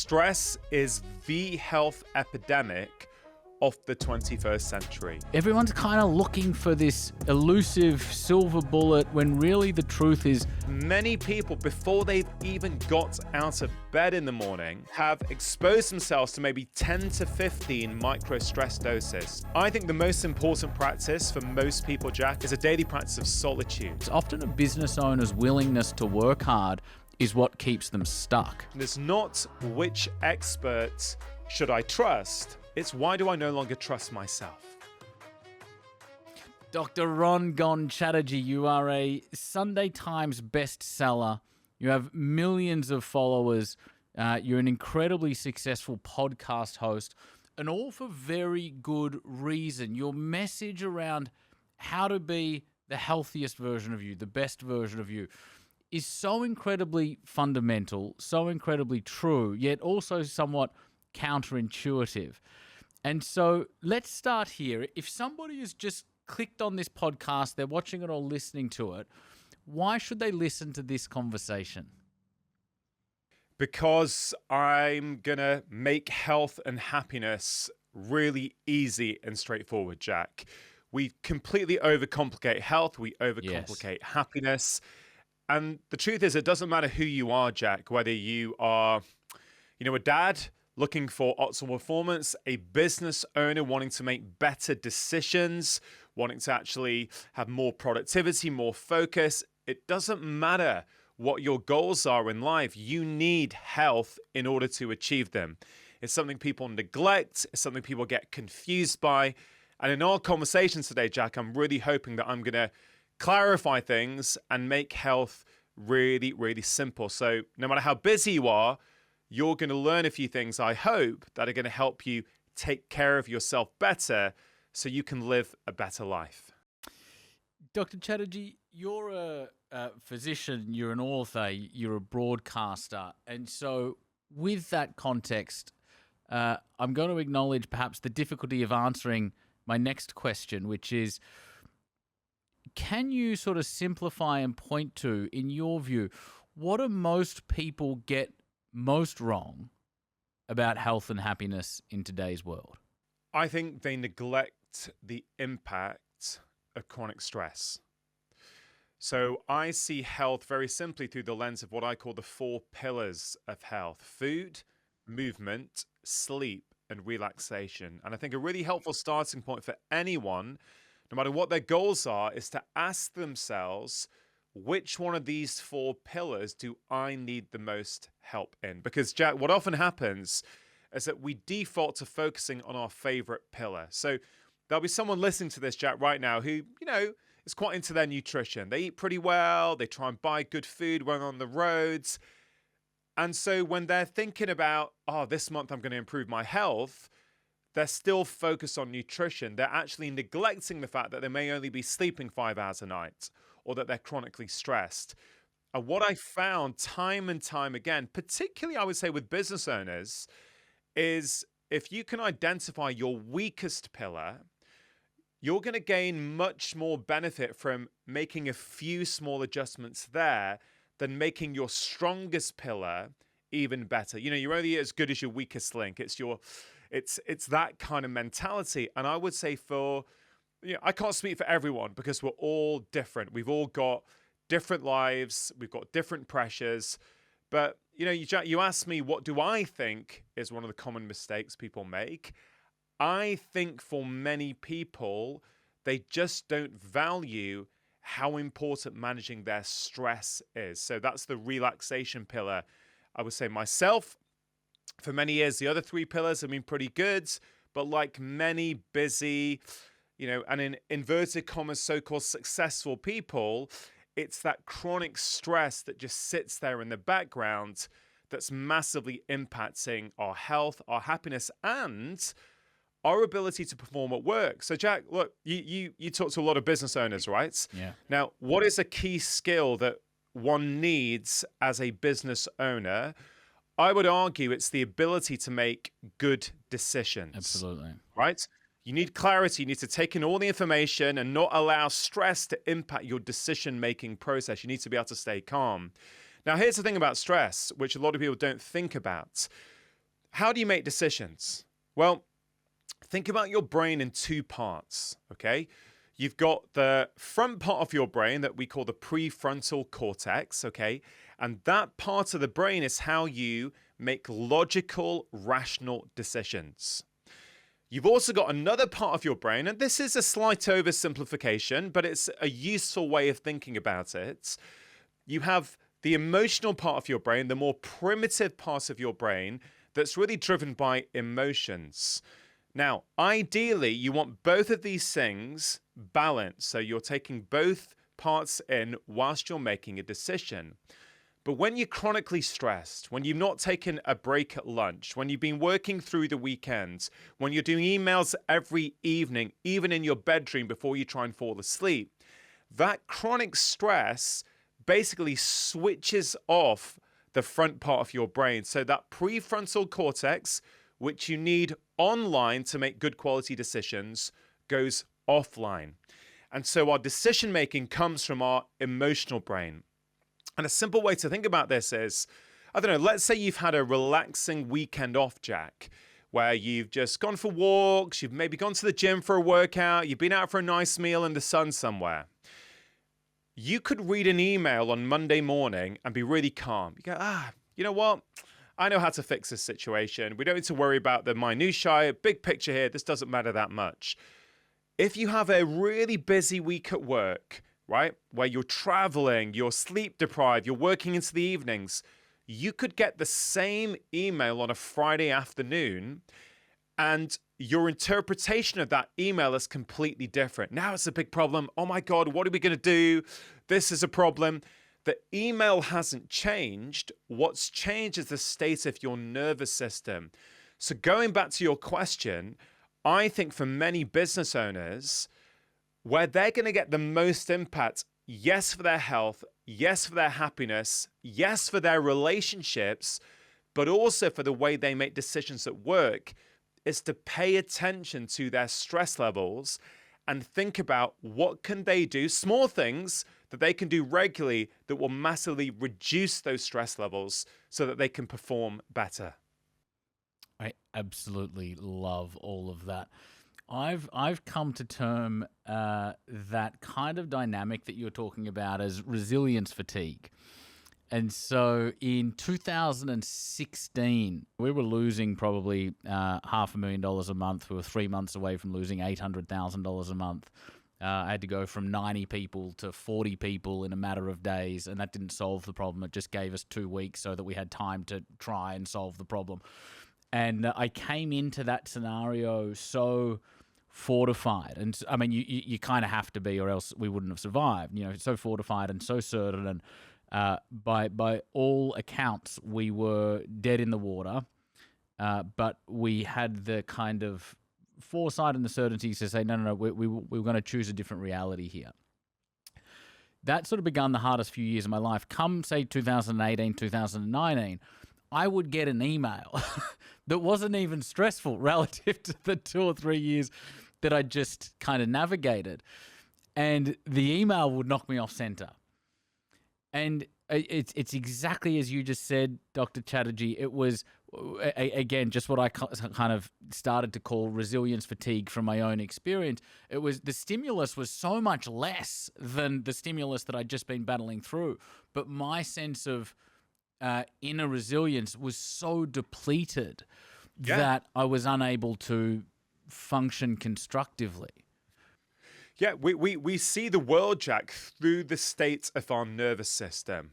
Stress is the health epidemic of the 21st century. Everyone's kind of looking for this elusive silver bullet when really the truth is Many people, before they've even got out of bed in the morning, have exposed themselves to maybe 10 to 15 micro stress doses. I think the most important practice for most people, Jack, is a daily practice of solitude. it's often a business owner's willingness to work hard is what keeps them stuck. It's not which expert should I trust, it's why do I no longer trust myself? Dr. Rangan Chatterjee, you are a Sunday Times bestseller. You have millions of followers. You're an incredibly successful podcast host, and all for very good reason. Your message around how to be the healthiest version of you, the best version of you, is so incredibly fundamental, so incredibly true, yet also somewhat counterintuitive. And so let's start here. If somebody has just clicked on this podcast, they're watching it or listening to it, why should they listen to this conversation? Because I'm going to make health and happiness really easy and straightforward, Jack. We completely overcomplicate health. We overcomplicate happiness. And the truth is, it doesn't matter who you are, Jack, whether you are, a dad looking for optimal performance, a business owner wanting to make better decisions, wanting to actually have more productivity, more focus. It doesn't matter what your goals are in life. You need health in order to achieve them. It's something people neglect. It's something people get confused by. And in our conversations today, Jack, I'm really hoping that I'm going to clarify things and make health really, really simple. So no matter how busy you are, you're going to learn a few things, I hope, that are going to help you take care of yourself better so you can live a better life. Dr. Chatterjee, you're a physician, you're an author, you're a broadcaster. And so with that context, I'm going to acknowledge perhaps the difficulty of answering my next question, which is, can you sort of simplify and point to, in your view, what do most people get most wrong about health and happiness in today's world? I think they neglect the impact of chronic stress. So I see health very simply through the lens of what I call the 4 pillars of health: food, movement, sleep, and relaxation. And I think a really helpful starting point for anyone, no matter what their goals are, is to ask themselves, which one of these 4 pillars do I need the most help in? Because, Jack, what often happens is that we default to focusing on our favorite pillar. So there'll be someone listening to this, Jack, right now who, is quite into their nutrition. They eat pretty well. They try and buy good food when on the roads. And so when they're thinking about, this month I'm going to improve my health, they're still focused on nutrition. They're actually neglecting the fact that they may only be sleeping 5 hours a night, or that they're chronically stressed. And what I found time and time again, particularly I would say with business owners, is if you can identify your weakest pillar, you're going to gain much more benefit from making a few small adjustments there than making your strongest pillar even better. You're only as good as your weakest link. It's that kind of mentality. And I would say I can't speak for everyone because we're all different. We've all got different lives. We've got different pressures. But, you asked me, what do I think is one of the common mistakes people make? I think for many people, they just don't value how important managing their stress is. So that's the relaxation pillar. I would say myself, for many years, the other 3 pillars have been pretty good. But like many busy, and in inverted commas, so-called successful people, it's that chronic stress that just sits there in the background that's massively impacting our health, our happiness, and our ability to perform at work. So, Jack, look, you talk to a lot of business owners, right? Yeah. Now, what is a key skill that one needs as a business owner? I would argue it's the ability to make good decisions. Absolutely. Right? You need clarity. You need to take in all the information and not allow stress to impact your decision-making process. You need to be able to stay calm. Now, here's the thing about stress, which a lot of people don't think about. How do you make decisions? Well, think about your brain in two parts, okay? You've got the front part of your brain that we call the prefrontal cortex, okay? And that part of the brain is how you make logical, rational decisions. You've also got another part of your brain, and this is a slight oversimplification, but it's a useful way of thinking about it. You have the emotional part of your brain, the more primitive part of your brain that's really driven by emotions. Now, ideally, you want both of these things balanced, so you're taking both parts in whilst you're making a decision. But when you're chronically stressed, when you've not taken a break at lunch, when you've been working through the weekends, when you're doing emails every evening, even in your bedroom before you try and fall asleep, that chronic stress basically switches off the front part of your brain. So that prefrontal cortex, which you need online to make good quality decisions, goes offline. And so our decision making comes from our emotional brain. And a simple way to think about this is, I don't know, let's say you've had a relaxing weekend off, Jack, where you've just gone for walks, you've maybe gone to the gym for a workout, you've been out for a nice meal in the sun somewhere. You could read an email on Monday morning and be really calm. You go, you know what? I know how to fix this situation. We don't need to worry about the minutiae, big picture here. This doesn't matter that much. If you have a really busy week at work, right, where you're traveling, you're sleep deprived, you're working into the evenings, you could get the same email on a Friday afternoon, and your interpretation of that email is completely different. Now it's a big problem. Oh my God, what are we going to do? This is a problem. The email hasn't changed. What's changed is the state of your nervous system. So going back to your question, I think for many business owners, where they're going to get the most impact, yes, for their health, yes, for their happiness, yes, for their relationships, but also for the way they make decisions at work, is to pay attention to their stress levels and think about what can they do, small things that they can do regularly that will massively reduce those stress levels so that they can perform better. I absolutely love all of that. I've come to term that kind of dynamic that you're talking about as resilience fatigue. And so in 2016, we were losing probably $500,000 a month. We were 3 months away from losing $800,000 a month. I had to go from 90 people to 40 people in a matter of days, and that didn't solve the problem. It just gave us 2 weeks so that we had time to try and solve the problem. And I came into that scenario so fortified. And I mean, you kind of have to be, or else we wouldn't have survived. You know, so fortified and so certain. And by all accounts, we were dead in the water. But we had the kind of foresight and the certainty to say, no, we're going to choose a different reality here. That sort of begun the hardest few years of my life. Come, say, 2018, 2019, I would get an email that wasn't even stressful relative to the 2 or 3 years that I just kind of navigated. And the email would knock me off center. And it's exactly as you just said, Dr. Chatterjee. It was, again, just what I kind of started to call resilience fatigue from my own experience. It was the stimulus was so much less than the stimulus that I'd just been battling through. But my sense of inner resilience was so depleted that I was unable to function constructively. Yeah, we see the world, Jack, through the state of our nervous system.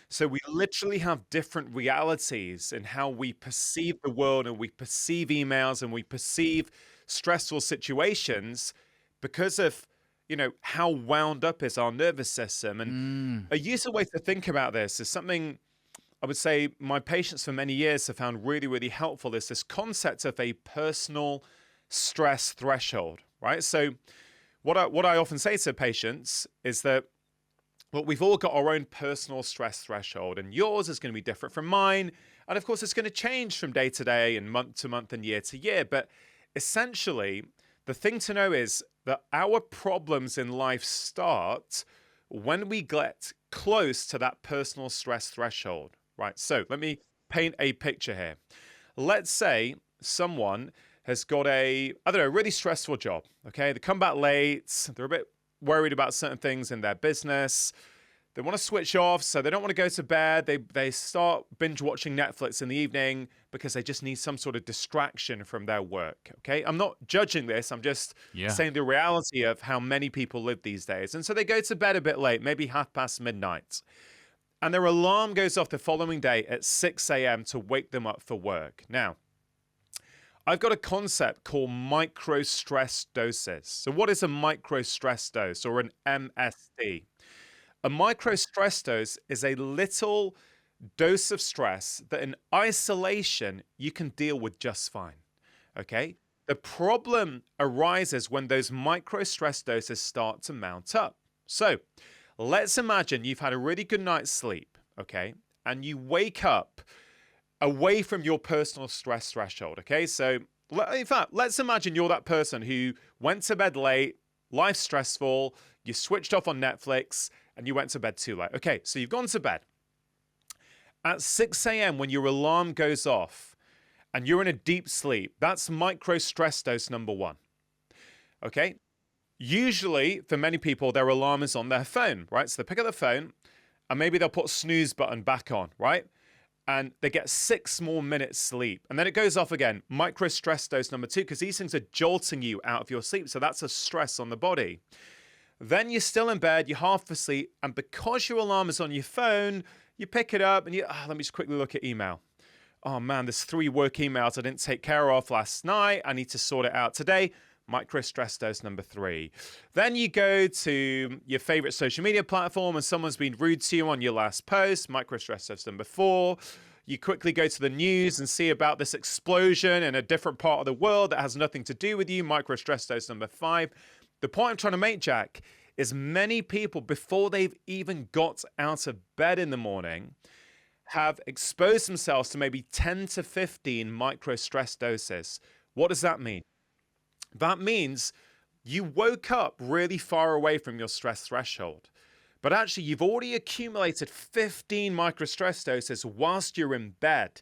So we literally have different realities in how we perceive the world, and we perceive emails, and we perceive stressful situations because of, you know, how wound up is our nervous system. And a useful way to think about this is something I would say my patients for many years have found really, really helpful, is this concept of a personal stress threshold, right? So what I often say to patients is that, well, we've all got our own personal stress threshold, and yours is going to be different from mine. And of course, it's going to change from day to day and month to month and year to year. But essentially, the thing to know is that our problems in life start when we get close to that personal stress threshold, right? So let me paint a picture here. let's say someone has got a, I don't know, really stressful job. Okay. They come back late. They're a bit worried about certain things in their business. They want to switch off, so they don't want to go to bed. They start binge watching Netflix in the evening because they just need some sort of distraction from their work. Okay. I'm not judging this. I'm just saying the reality of how many people live these days. And so they go to bed a bit late, maybe midnight. And their alarm goes off the following day at 6 a.m. to wake them up for work. Now, I've got a concept called micro stress doses. So what is a micro stress dose, or an MSD? A micro stress dose is a little dose of stress that in isolation you can deal with just fine. Okay? The problem arises when those micro stress doses start to mount up. So let's imagine you've had a really good night's sleep, okay? And you wake up away from your personal stress threshold, okay? So in fact, let's imagine you're that person who went to bed late, life's stressful, you switched off on Netflix, and you went to bed too late. Okay, so you've gone to bed. At 6 a.m. when your alarm goes off and you're in a deep sleep, that's micro stress dose number 1, okay? Usually, for many people, their alarm is on their phone, right? So they pick up the phone and maybe they'll put snooze button back on, right? And they get 6 more minutes sleep. And then it goes off again, micro stress dose number 2, because these things are jolting you out of your sleep. So that's a stress on the body. Then you're still in bed, you're half asleep. And because your alarm is on your phone, you pick it up and let me just quickly look at email. Oh man, there's 3 work emails I didn't take care of last night. I need to sort it out today. Micro stress dose number 3. Then you go to your favorite social media platform and someone's been rude to you on your last post. Micro stress dose number 4. You quickly go to the news and see about this explosion in a different part of the world that has nothing to do with you. Micro stress dose number 5. The point I'm trying to make, Jack, is many people, before they've even got out of bed in the morning, have exposed themselves to maybe 10 to 15 micro stress doses. What does that mean? That means you woke up really far away from your stress threshold, but actually you've already accumulated 15 micro stress doses whilst you're in bed,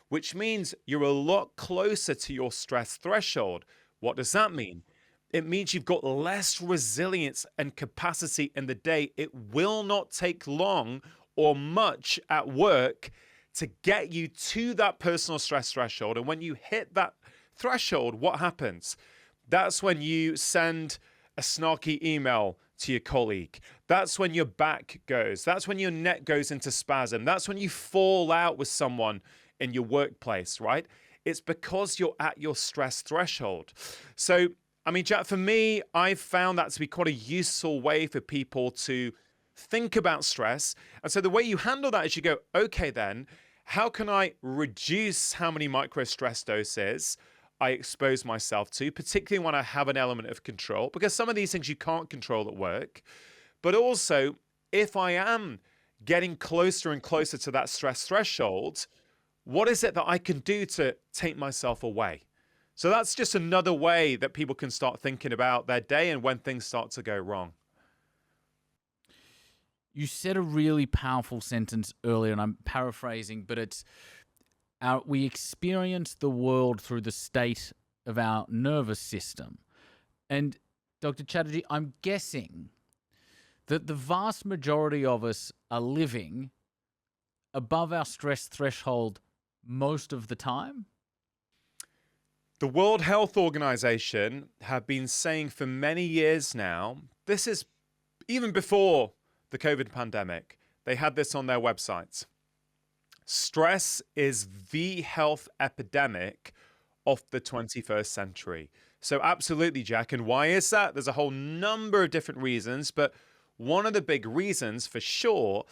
which means you're a lot closer to your stress threshold. What does that mean? It means you've got less resilience and capacity in the day. It will not take long or much at work to get you to that personal stress threshold. And when you hit that threshold, what happens? That's when you send a snarky email to your colleague. That's when your back goes. That's when your neck goes into spasm. That's when you fall out with someone in your workplace, right? It's because you're at your stress threshold. So, I mean, Jack, for me, I've found that to be quite a useful way for people to think about stress. And so the way you handle that is you go, okay, then, how can I reduce how many micro stress doses I expose myself to, particularly when I have an element of control, because some of these things you can't control at work. But also, if I am getting closer and closer to that stress threshold, what is it that I can do to take myself away? So that's just another way that people can start thinking about their day and when things start to go wrong. You said a really powerful sentence earlier, and I'm paraphrasing, but it's we experience the world through the state of our nervous system. And Dr. Chatterjee, I'm guessing that the vast majority of us are living above our stress threshold most of the time. The World Health Organization have been saying for many years now, this is even before the COVID pandemic, they had this on their websites. Stress is the health epidemic of the 21st century. So absolutely, Jack. And why is that? There's a whole number of different reasons, but one of the big reasons for sure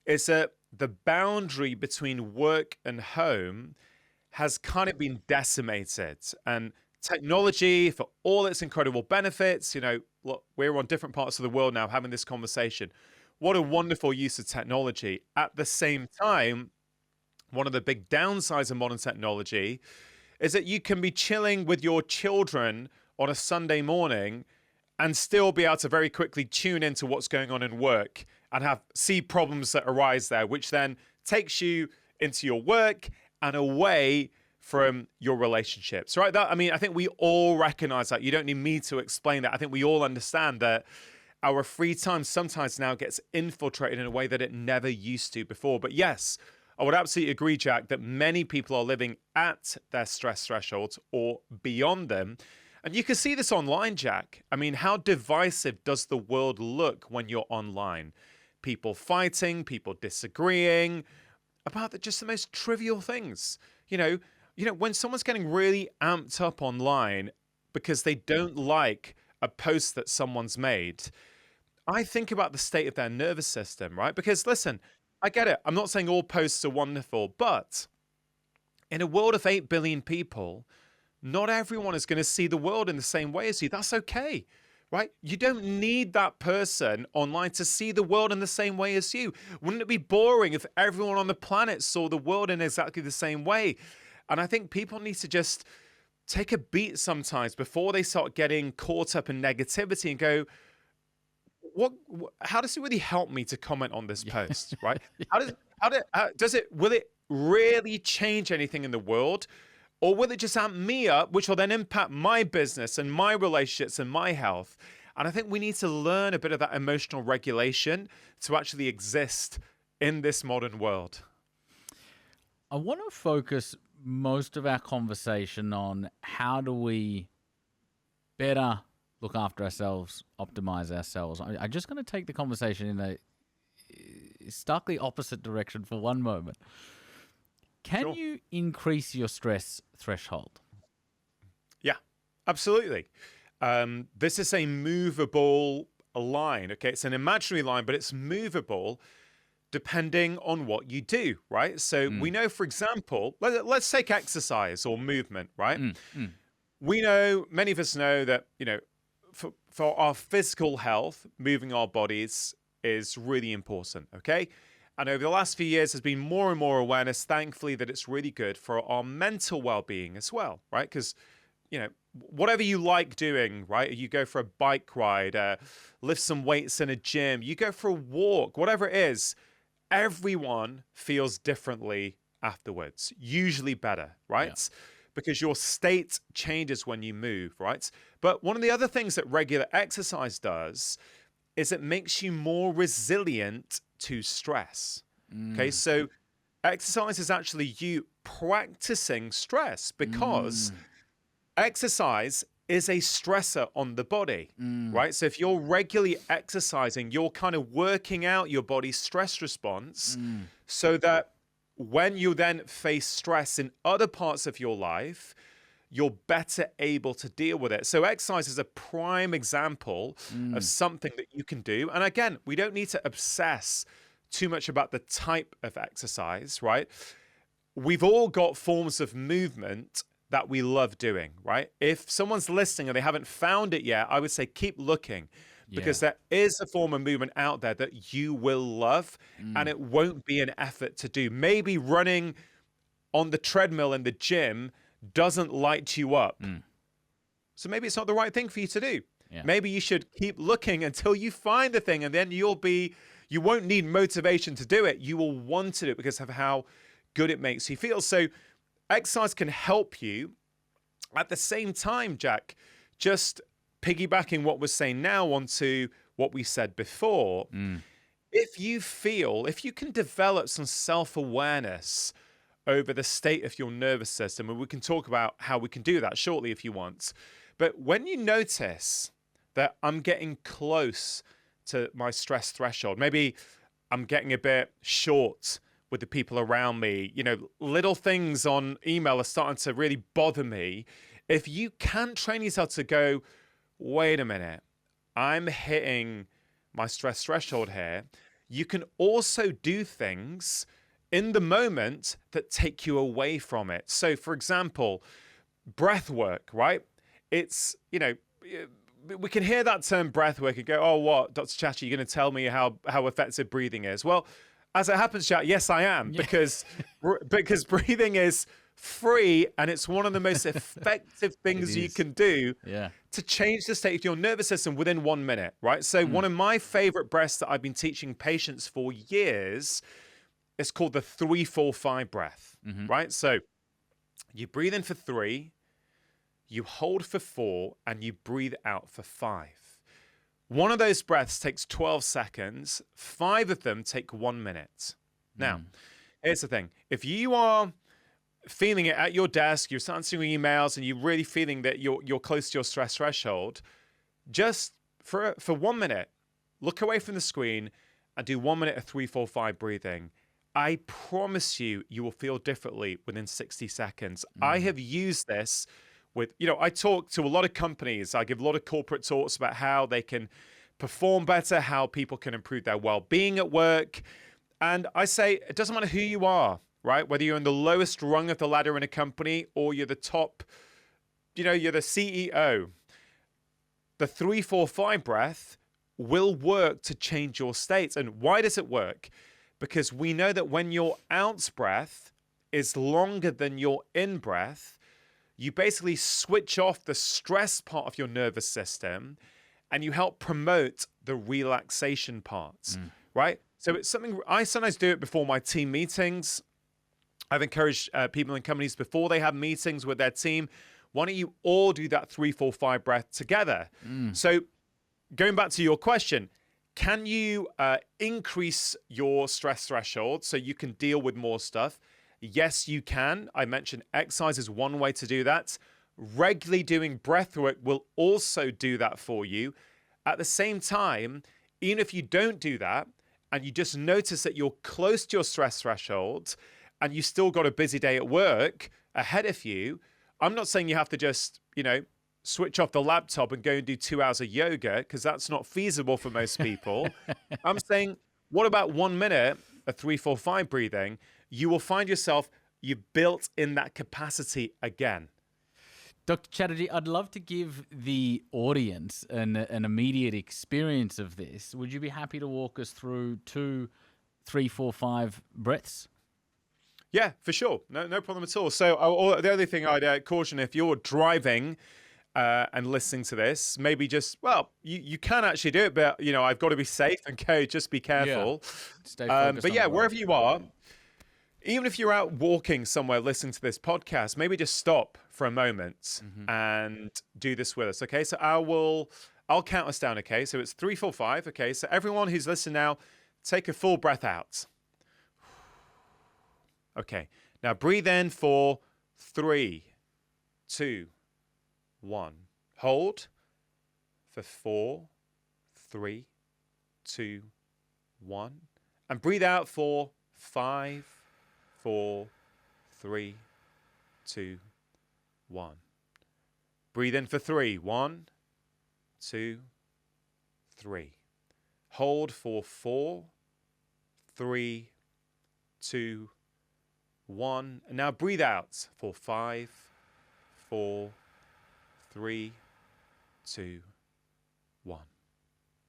is that the boundary between work and home has kind of been decimated. And technology, for all its incredible benefits, look, we're on different parts of the world now having this conversation. What a wonderful use of technology. At the same time, one of the big downsides of modern technology is that you can be chilling with your children on a Sunday morning and still be able to very quickly tune into what's going on in work and see problems that arise there, which then takes you into your work and away from your relationships, right? That, I mean, I think we all recognize that. You don't need me to explain that. I think we all understand that our free time sometimes now gets infiltrated in a way that it never used to before. But yes, I would absolutely agree, Jack, that many people are living at their stress thresholds or beyond them. And you can see this online, Jack. I mean, how divisive does the world look when you're online? People fighting, people disagreeing about just the most trivial things. When someone's getting really amped up online because they don't like a post that someone's made, I think about the state of their nervous system, right? Because listen, I get it. I'm not saying all posts are wonderful, but in a world of 8 billion people, not everyone is going to see the world in the same way as you. That's okay, right? You don't need that person online to see the world in the same way as you. Wouldn't it be boring if everyone on the planet saw the world in exactly the same way? And I think people need to just take a beat sometimes before they start getting caught up in negativity and go, how does it really help me to comment on this post, right? Will it really change anything in the world? Or will it just amp me up, which will then impact my business and my relationships and my health? And I think we need to learn a bit of that emotional regulation to actually exist in this modern world. I want to focus most of our conversation on how do we better look after ourselves, optimize ourselves. I'm just going to take the conversation in a starkly opposite direction for one moment. Can you increase your stress threshold? Yeah, absolutely. This is a movable line. Okay, it's an imaginary line, but it's movable depending on what you do, right? So we know, for example, let's take exercise or movement, right? We know, many of us know that, for our physical health, moving our bodies is really important, okay? And over the last few years, there's been more and more awareness, thankfully, that it's really good for our mental well-being as well, right? Because, whatever you like doing, right? You go for a bike ride, lift some weights in a gym, you go for a walk, whatever it is, everyone feels differently afterwards, usually better, right? Yeah. Because your state changes when you move, right? But one of the other things that regular exercise does is it makes you more resilient to stress. Okay, so exercise is actually you practicing stress because exercise is a stressor on the body, right? So if you're regularly exercising, you're kind of working out your body's stress response so that when you then face stress in other parts of your life, you're better able to deal with it. So exercise is a prime example of something that you can do. And again, we don't need to obsess too much about the type of exercise, right? We've all got forms of movement that we love doing, right? If someone's listening and they haven't found it yet, I would say keep looking because there is a form of movement out there that you will love and it won't be an effort to do. Maybe running on the treadmill in the gym doesn't light you up. So maybe it's not the right thing for you to do. Yeah. Maybe you should keep looking until you find the thing and then you won't need motivation to do it. You will want to do it because of how good it makes you feel. So exercise can help you. At the same time, Jack, just piggybacking what we're saying now onto what we said before, if you can develop some self-awareness over the state of your nervous system, and we can talk about how we can do that shortly if you want. But when you notice that I'm getting close to my stress threshold, maybe I'm getting a bit short with the people around me, little things on email are starting to really bother me. If you can train yourself to go, wait a minute, I'm hitting my stress threshold here, you can also do things in the moment that take you away from it. So for example, breath work, right? It's, we can hear that term breath work and go, oh, what, Dr. Chatterjee, you're going to tell me how effective breathing is? Well, as it happens, Jack, yes, I am, because breathing is free and it's one of the most effective things you can do to change the state of your nervous system within 1 minute, right? So one of my favorite breaths that I've been teaching patients for years is called the 3-4-5 breath, right? So You breathe in for 3, you hold for 4, and you breathe out for 5. One of those breaths takes 12 seconds. 5 of them take 1 minute. Now, here's the thing. If you are feeling it at your desk, you're answering emails, and you're really feeling that you're close to your stress threshold, just for 1 minute, look away from the screen and do 1 minute of 3, 4, 5 breathing. I promise you, you will feel differently within 60 seconds. I have used this with, I talk to a lot of companies. I give a lot of corporate talks about how they can perform better, how people can improve their well-being at work. And I say, it doesn't matter who you are, right? Whether you're in the lowest rung of the ladder in a company or you're the top, you're the CEO. The 3, 4, 5 breath will work to change your state. And why does it work? Because we know that when your out breath is longer than your in breath, you basically switch off the stress part of your nervous system and you help promote the relaxation parts, right? So it's something I sometimes do it before my team meetings. I've encouraged people in companies before they have meetings with their team, why don't you all do that 3, 4, 5 breath together? So going back to your question, can you increase your stress threshold so you can deal with more stuff? Yes, you can. I mentioned exercise is one way to do that. Regularly doing breath work will also do that for you. At the same time, even if you don't do that and you just notice that you're close to your stress threshold and you still got a busy day at work ahead of you, I'm not saying you have to just, switch off the laptop and go and do 2 hours of yoga, because that's not feasible for most people. I'm saying, what about 1 minute of 3, 4, 5 breathing? You will find yourself, you built in that capacity again. Dr. Chatterjee, I'd love to give the audience an immediate experience of this. Would you be happy to walk us through 2, 3, 4, 5 breaths? Yeah, for sure. No problem at all. So the other thing I'd caution, if you're driving and listening to this, maybe just, you can actually do it, but, I've got to be safe and just be careful. Yeah. Stay focused but on yeah, the road. wherever you are, even if you're out walking somewhere listening to this podcast, maybe just stop for a moment and do this with us. Okay, so I'll count us down. Okay, so it's 3, 4, 5. Okay, so everyone who's listening now, take a full breath out. Okay, now breathe in for 3, 2, 1. Hold for 4, 3, 2, 1. And breathe out for 5, 4, 3, 2, 1. Breathe in for 3. 1, 2, 3. Hold for 4, 3, 2, 1. And now breathe out for 5, 4, 3, 2, 1.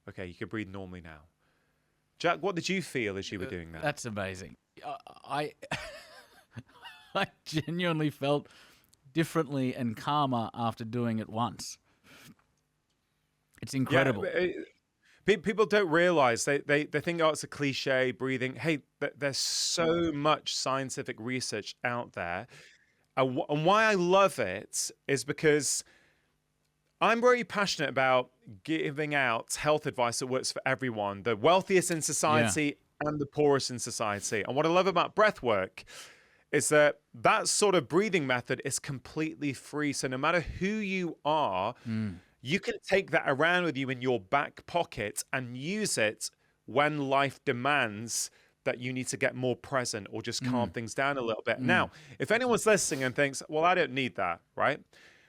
Okay, you can breathe normally now. Jack, what did you feel as you were doing that? That's amazing. I genuinely felt differently and calmer after doing it once. It's incredible. Yeah, people don't realize, they think, it's a cliche, breathing. Hey, there's so much scientific research out there. And why I love it is because I'm very passionate about giving out health advice that works for everyone, the wealthiest in society and the poorest in society. And what I love about breath work is that sort of breathing method is completely free. So no matter who you are, you can take that around with you in your back pocket and use it when life demands that you need to get more present or just calm things down a little bit. Now, if anyone's listening and thinks, well, I don't need that, right?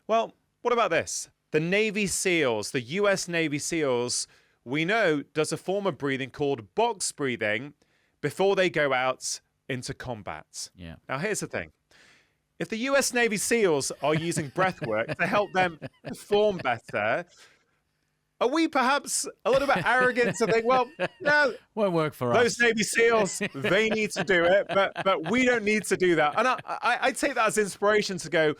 Well, what about this? The Navy SEALs, the US Navy SEALs, we know does a form of breathing called box breathing before they go out into combat. Yeah. Now, here's the thing. If the US Navy SEALs are using breath work to help them perform better, are we perhaps a little bit arrogant to think, well, no, Won't work for those us. Navy SEALs, they need to do it, but we don't need to do that. And I take that as inspiration to go,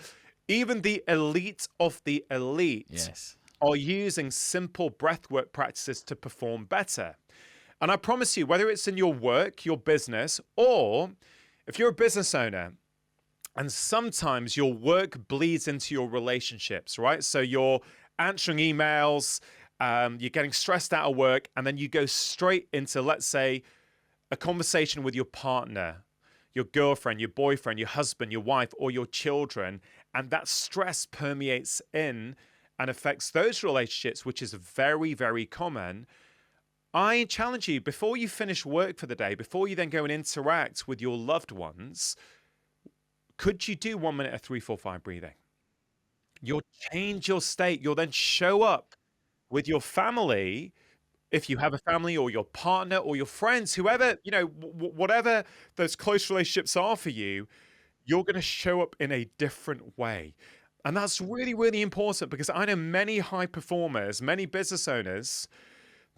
even the elite of the elite are using simple breathwork practices to perform better. And I promise you, whether it's in your work, your business, or if you're a business owner And sometimes your work bleeds into your relationships, right? So you're answering emails, you're getting stressed out of work, and then you go straight into, let's say, a conversation with your partner, your girlfriend, your boyfriend, your husband, your wife, or your children. And that stress permeates in and affects those relationships, which is very, very common. I challenge you, before you finish work for the day, before you then go and interact with your loved ones, could you do 1 minute of 3-4-5 breathing? You'll change your state. You'll then show up with your family, if you have a family, or your partner or your friends, whoever, whatever those close relationships are for you, you're going to show up in a different way. And that's really, really important, because I know many high performers, many business owners,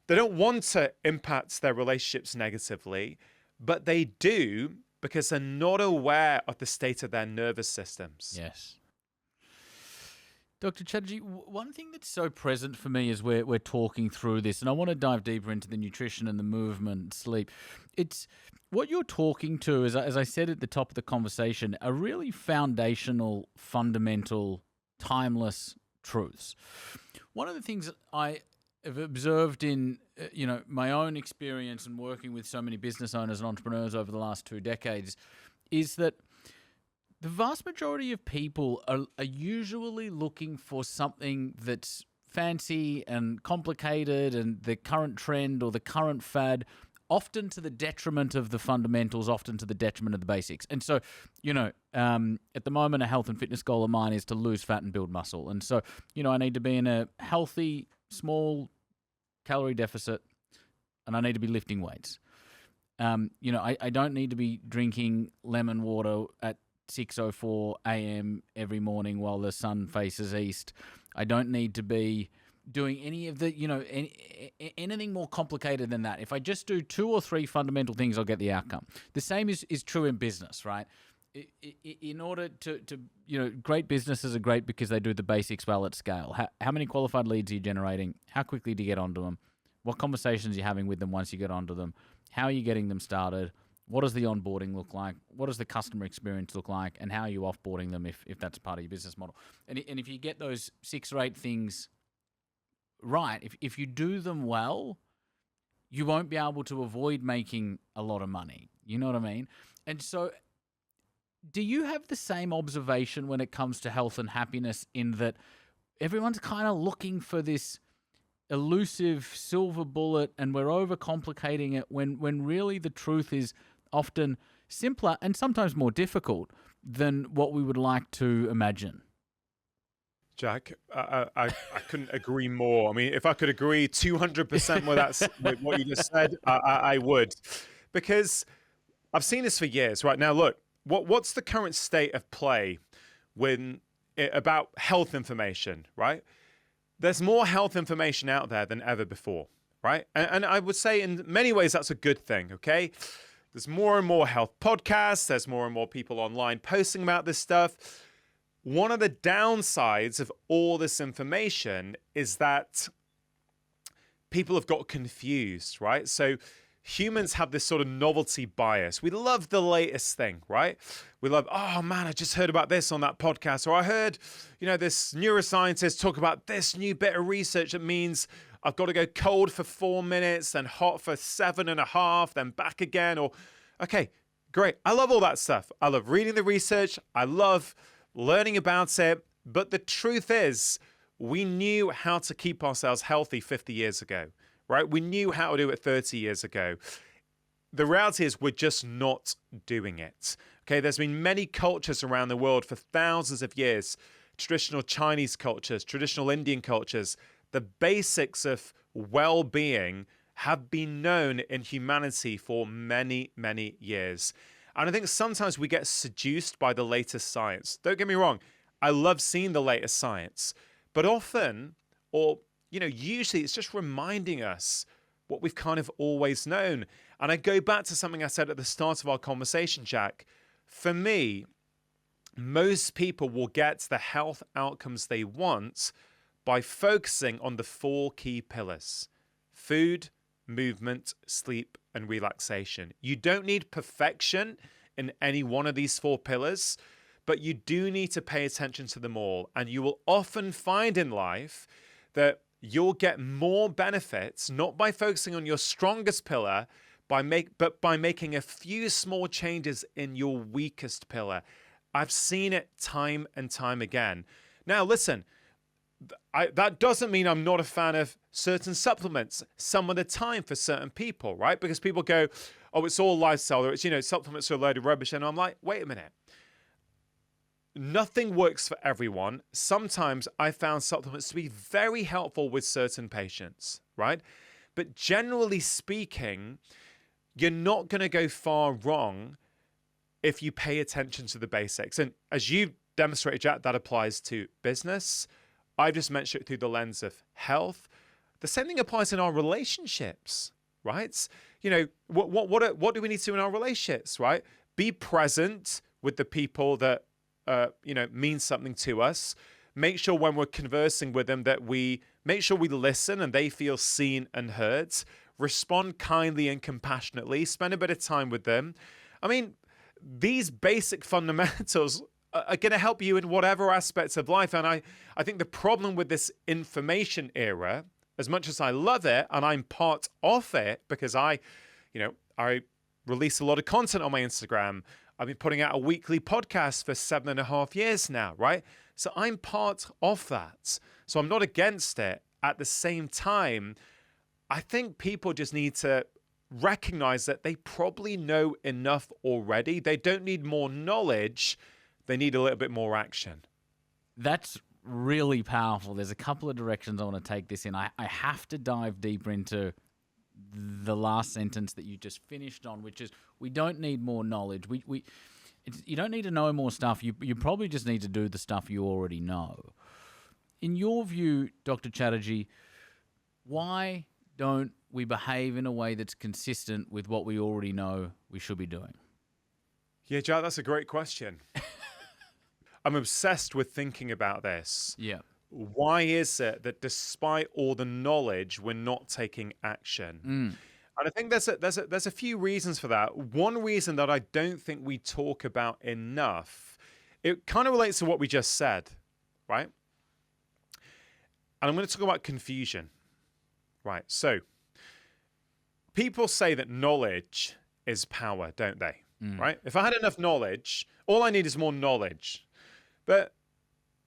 they don't want to impact their relationships negatively, but they do because they're not aware of the state of their nervous systems. Yes. Dr. Chatterjee, one thing that's so present for me as we're talking through this, and I want to dive deeper into the nutrition and the movement, sleep. It's what you're talking to, as I said at the top of the conversation, are really foundational, fundamental, timeless truths. One of the things that I have observed in my own experience and working with so many business owners and entrepreneurs over the last 2 decades is that the vast majority of people are usually looking for something that's fancy and complicated and the current trend or the current fad, often to the detriment of the fundamentals, often to the detriment of the basics. And so, at the moment, a health and fitness goal of mine is to lose fat and build muscle. And so, I need to be in a healthy, small calorie deficit, and I need to be lifting weights. I don't need to be drinking lemon water at 6:04 a.m. every morning while the sun faces east. I don't need to be doing any of the, anything more complicated than that. If I just do 2 or 3 fundamental things, I'll get the outcome. The same is true in business, right? In order to great businesses are great because they do the basics well at scale. How many qualified leads are you generating? How quickly do you get onto them? What conversations are you having with them once you get onto them? How are you getting them started? What does the onboarding look like? What does the customer experience look like? And how are you offboarding them if that's part of your business model? And if you get those 6 or 8 things right, if you do them well, you won't be able to avoid making a lot of money. You know what I mean? And so do you have the same observation when it comes to health and happiness, in that everyone's kind of looking for this elusive silver bullet and we're overcomplicating it when really the truth is often simpler and sometimes more difficult than what we would like to imagine? Jack, I couldn't agree more. I mean, if I could agree 200% with what you just said, I would. Because I've seen this for years. Right now, look, what's the current state of play about health information, right? There's more health information out there than ever before, right? And I would say in many ways that's a good thing, okay? There's more and more health podcasts. There's more and more people online posting about this stuff. One of the downsides of all this information is that people have got confused, right? So humans have this sort of novelty bias. We love the latest thing, right? We love, oh man, I just heard about this on that podcast, or I heard, this neuroscientist talk about this new bit of research that means I've got to go cold for 4 minutes, then hot for 7.5, then back again. Or, okay, great. I love all that stuff. I love reading the research. I love learning about it. But the truth is, we knew how to keep ourselves healthy 50 years ago, right? We knew how to do it 30 years ago. The reality is we're just not doing it. Okay, there's been many cultures around the world for thousands of years, traditional Chinese cultures, traditional Indian cultures. The basics of well-being have been known in humanity for many, many years. And I think sometimes we get seduced by the latest science. Don't get me wrong. I love seeing the latest science. But often, or usually it's just reminding us what we've kind of always known. And I go back to something I said at the start of our conversation, Jack. For me, most people will get the health outcomes they want by focusing on the 4 key pillars: food, movement, sleep, and relaxation. You don't need perfection in any one of these 4 pillars, but you do need to pay attention to them all. And you will often find in life that you'll get more benefits, not by focusing on your strongest pillar, but by making a few small changes in your weakest pillar. I've seen it time and time again. Now, listen, that doesn't mean I'm not a fan of certain supplements some of the time for certain people, right? Because people go, oh, it's all lifestyle, or it's, supplements are a load of rubbish. And I'm like, wait a minute. Nothing works for everyone. Sometimes I found supplements to be very helpful with certain patients, right? But generally speaking, you're not going to go far wrong if you pay attention to the basics. And as you demonstrated, Jack, that applies to business. I've just mentioned it through the lens of health. The same thing applies in our relationships, right? What do we need to do in our relationships, right? Be present with the people that mean something to us. Make sure when we're conversing with them that we make sure we listen and they feel seen and heard. Respond kindly and compassionately. Spend a bit of time with them. I mean, these basic fundamentals are going to help you in whatever aspects of life. And I think the problem with this information era, as much as I love it and I'm part of it because I release a lot of content on my Instagram. I've been putting out a weekly podcast for 7.5 years now, right? So I'm part of that. So I'm not against it. At the same time, I think people just need to recognize that they probably know enough already. They don't need more knowledge. They need a little bit more action. That's really powerful. There's a couple of directions I want to take this in. I have to dive deeper into the last sentence that you just finished on, which is we don't need more knowledge. You don't need to know more stuff. You probably just need to do the stuff you already know. In your view, Dr. Chatterjee, why don't we behave in a way that's consistent with what we already know we should be doing? Yeah, Jack, that's a great question. I'm obsessed with thinking about this. Yeah. Why is it that despite all the knowledge, we're not taking action? And I think there's a few reasons for that. One reason that I don't think we talk about enough, it kind of relates to what we just said, right? And I'm going to talk about confusion, right? So people say that knowledge is power, don't they? Right? If I had enough knowledge, all I need is more knowledge. But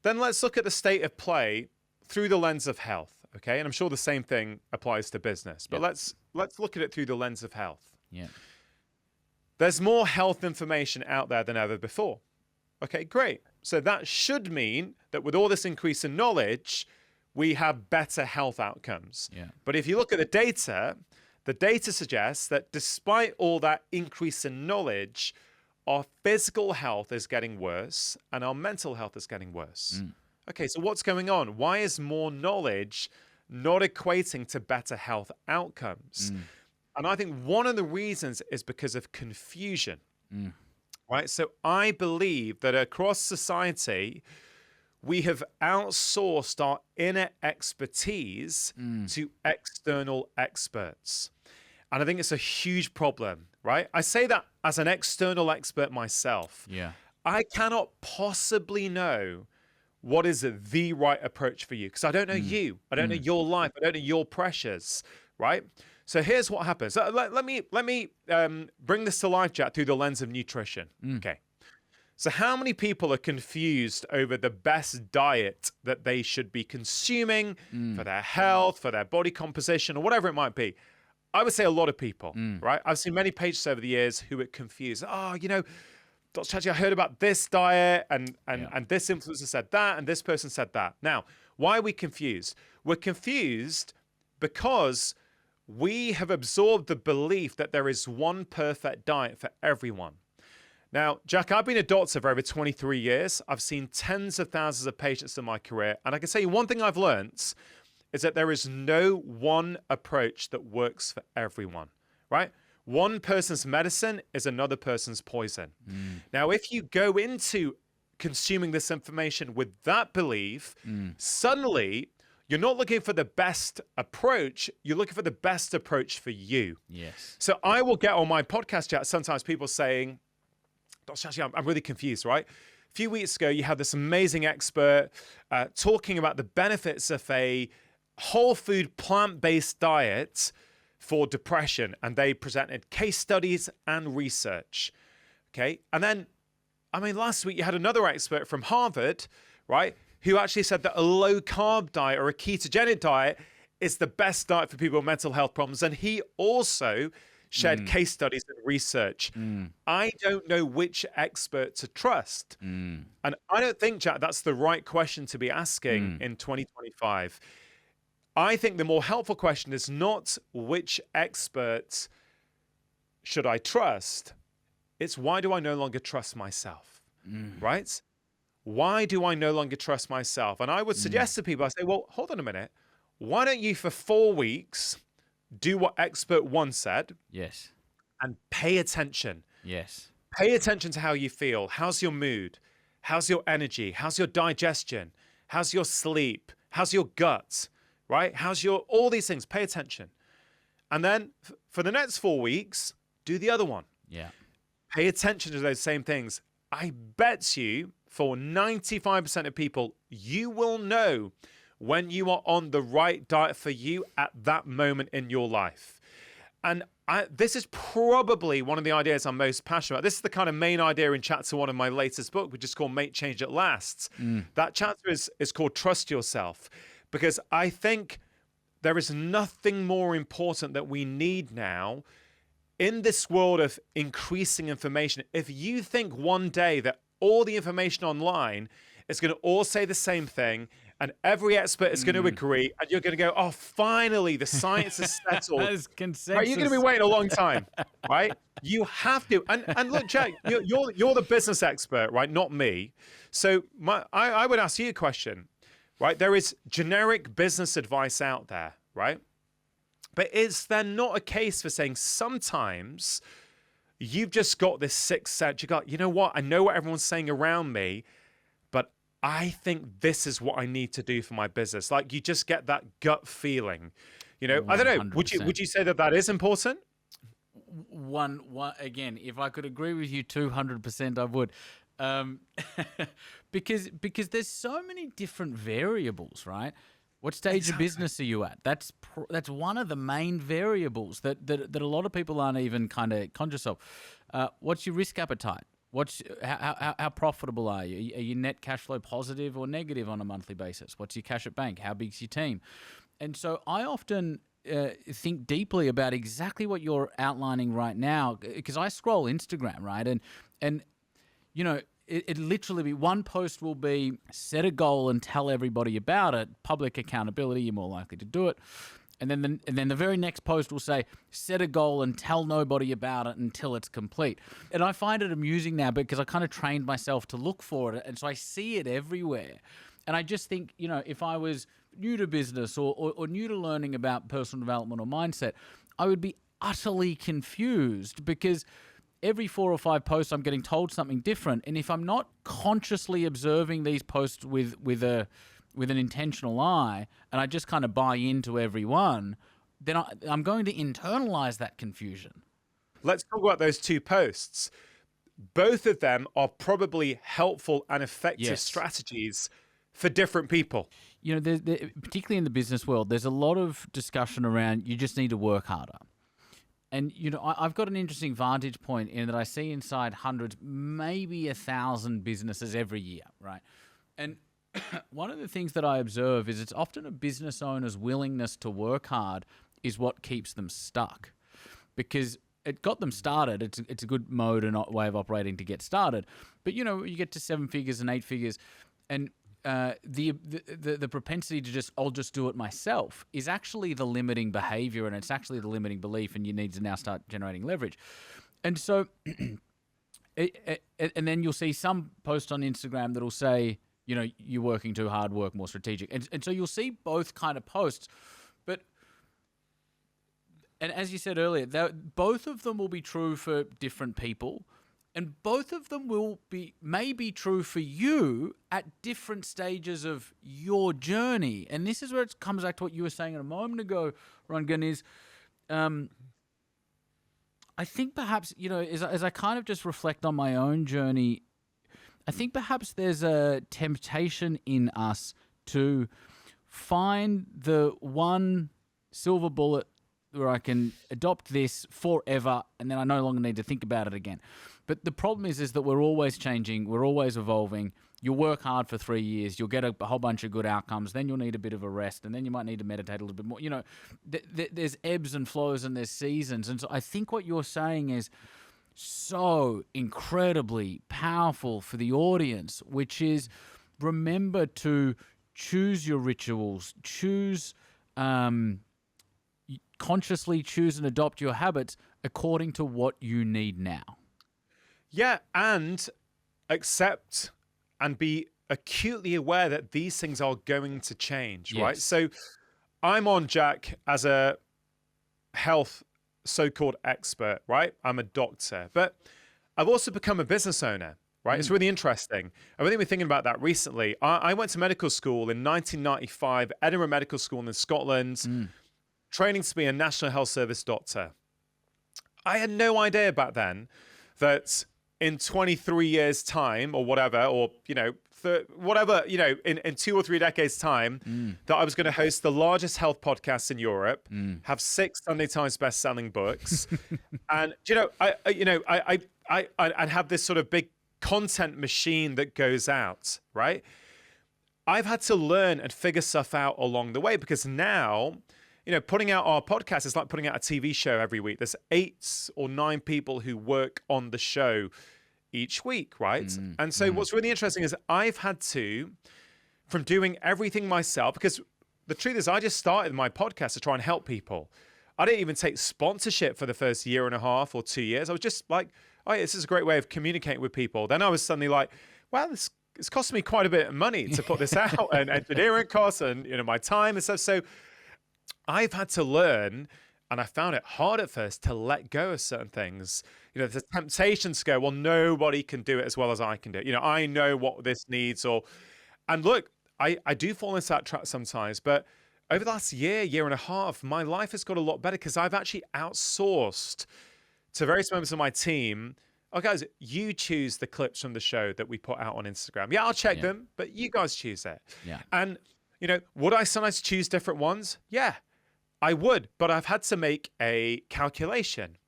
then let's look at the state of play through the lens of health, okay? And I'm sure the same thing applies to business, but let's look at it through the lens of health. Yeah. There's more health information out there than ever before. Okay, great. So that should mean that with all this increase in knowledge, we have better health outcomes. Yeah. But if you look at the data suggests that despite all that increase in knowledge, our physical health is getting worse and our mental health is getting worse. Okay, so what's going on? Why is more knowledge not equating to better health outcomes? And I think one of the reasons is because of confusion, right? So I believe that across society, we have outsourced our inner expertise to external experts. And I think it's a huge problem, right? I say that as an external expert myself. Yeah. I cannot possibly know what is the right approach for you because I don't know you. I don't know your life. I don't know your pressures, right? So here's what happens. Let me bring this to life, Jack, through the lens of nutrition. Okay. So how many people are confused over the best diet that they should be consuming for their health, for their body composition, or whatever it might be? I would say a lot of people, right? I've seen many patients over the years who are confused. Oh, Dr. Chatterjee, I heard about this diet and this influencer said that and this person said that. Now, why are we confused? We're confused because we have absorbed the belief that there is one perfect diet for everyone. Now, Jack, I've been a doctor for over 23 years. I've seen tens of thousands of patients in my career. And I can tell you one thing I've learned is that there is no one approach that works for everyone, right? One person's medicine is another person's poison. Now, if you go into consuming this information with that belief, suddenly you're not looking for the best approach. You're looking for the best approach for you. Yes. So I will get on my podcast chat sometimes people saying, Dr. Chatterjee, I'm really confused, right? few weeks ago, you had this amazing expert talking about the benefits of a whole food, plant-based diet for depression. And they presented case studies and research. Okay. And then, last week you had another expert from Harvard, right, who actually said that a low-carb diet or a ketogenic diet is the best diet for people with mental health problems. And he also shared case studies and research. I don't know which expert to trust. And I don't think, Jack, that's the right question to be asking in 2025. I think the more helpful question is not which expert should I trust. It's why do I no longer trust myself, right? Why do I no longer trust myself? And I would suggest to people, I say, well, hold on a minute. Why don't you for 4 weeks do what expert one said? Yes. And pay attention. Yes. Pay attention to how you feel. How's your mood? How's your energy? How's your digestion? How's your sleep? How's your gut? Right? How's your, all these things, pay attention. And then for the next 4 weeks, do the other one. Yeah. Pay attention to those same things. I bet you for 95% of people, you will know when you are on the right diet for you at that moment in your life. And this is probably one of the ideas I'm most passionate about. This is the kind of main idea in chapter 1 of my latest book, which is called Make Change That Lasts. That chapter is called Trust Yourself, because I think there is nothing more important that we need now in this world of increasing information. If you think one day that all the information online is going to all say the same thing, and every expert is going to agree, and you're going to go, oh, finally, the science is settled. There's consensus. Right? You're going to be waiting a long time, right? You have to. And look, Jack, you're the business expert, right? Not me. So I would ask you a question, right? There is generic business advice out there, right? But is there not a case for saying sometimes you've just got this sixth sense? You got, you know what? I know what everyone's saying around me, but I think this is what I need to do for my business. Like you just get that gut feeling, you know. 100%. I don't know. Would you say that is important? One again, if I could agree with you 200%, I would. Because there's so many different variables, right? What stage of business are you at? That's one of the main variables that a lot of people aren't even kind of conscious of. What's your risk appetite? How profitable are you? Are you net cash flow positive or negative on a monthly basis? What's your cash at bank? How big's your team? And so I often think deeply about exactly what you're outlining right now, because I scroll Instagram, right? And you know, it literally be one post will be set a goal and tell everybody about it. Public accountability, you're more likely to do it. And then the very next post will say, set a goal and tell nobody about it until it's complete. And I find it amusing now because I kind of trained myself to look for it. And so I see it everywhere. And I just think, you know, if I was new to business or new to learning about personal development or mindset, I would be utterly confused because every 4 or 5 posts I'm getting told something different. And if I'm not consciously observing these posts with an intentional eye, and I just kind of buy into every one, then I'm going to internalize that confusion. Let's talk about those 2 posts. Both of them are probably helpful and effective strategies for different people. You know, particularly in the business world, there's a lot of discussion around you just need to work harder. And, you know, I've got an interesting vantage point in that I see inside hundreds, maybe 1,000 businesses every year, right? And one of the things that I observe is it's often a business owner's willingness to work hard is what keeps them stuck, because it got them started. It's a good mode and way of operating to get started. But, you know, you get to 7 figures and 8 figures and the propensity to I'll just do it myself is actually the limiting behavior, and it's actually the limiting belief, and you need to now start generating leverage. And so, and then you'll see some post on Instagram that'll say, you know, you're working too hard, work more strategic. And so you'll see both kind of posts. But, and as you said earlier, both of them will be true for different people. And both of them may be true for you at different stages of your journey. And this is where it comes back to what you were saying a moment ago, Rangan, is I think perhaps, you know, as I kind of just reflect on my own journey, I think perhaps there's a temptation in us to find the one silver bullet where I can adopt this forever and then I no longer need to think about it again. But the problem is that we're always changing, we're always evolving. You'll work hard for 3 years, you'll get a whole bunch of good outcomes, then you'll need a bit of a rest, and then you might need to meditate a little bit more. You know, there's ebbs and flows and there's seasons. And so I think what you're saying is so incredibly powerful for the audience, which is remember to choose your rituals, consciously choose and adopt your habits according to what you need now. Yeah, and accept and be acutely aware that these things are going to change, right? So I'm on, Jack, as a health so-called expert, right? I'm a doctor, but I've also become a business owner, right? It's really interesting. I've really been thinking about that recently. I went to medical school in 1995, Edinburgh Medical School in Scotland, training to be a National Health Service doctor. I had no idea back then that in 23 years' time or whatever, or, you know, in 2 or 3 decades' time, that I was going to host the largest health podcast in Europe, have 6 Sunday Times best-selling books, and I'd have this sort of big content machine that goes out, right? I've had to learn and figure stuff out along the way because now, you know, putting out our podcast is like putting out a TV show every week. There's 8 or 9 people who work on the show each week, right? And so what's really interesting is I've had to, from doing everything myself, because the truth is I just started my podcast to try and help people. I didn't even take sponsorship for the first 1.5 or 2 years. I was just like, oh, yeah, this is a great way of communicating with people. Then I was suddenly like, wow, it's costing me quite a bit of money to put this out and engineering costs and, you know, my time and stuff. So I've had to learn, and I found it hard at first to let go of certain things. You know, the temptation to go, well, nobody can do it as well as I can do it. You know, I know what this needs. And look, I do fall into that trap sometimes, but over the last year and a half, my life has got a lot better because I've actually outsourced to various members of my team. Oh, guys, you choose the clips from the show that we put out on Instagram. Yeah, I'll check them, but you guys choose it. Yeah. And, you know, would I sometimes choose different ones? Yeah, I would, but I've had to make a calculation.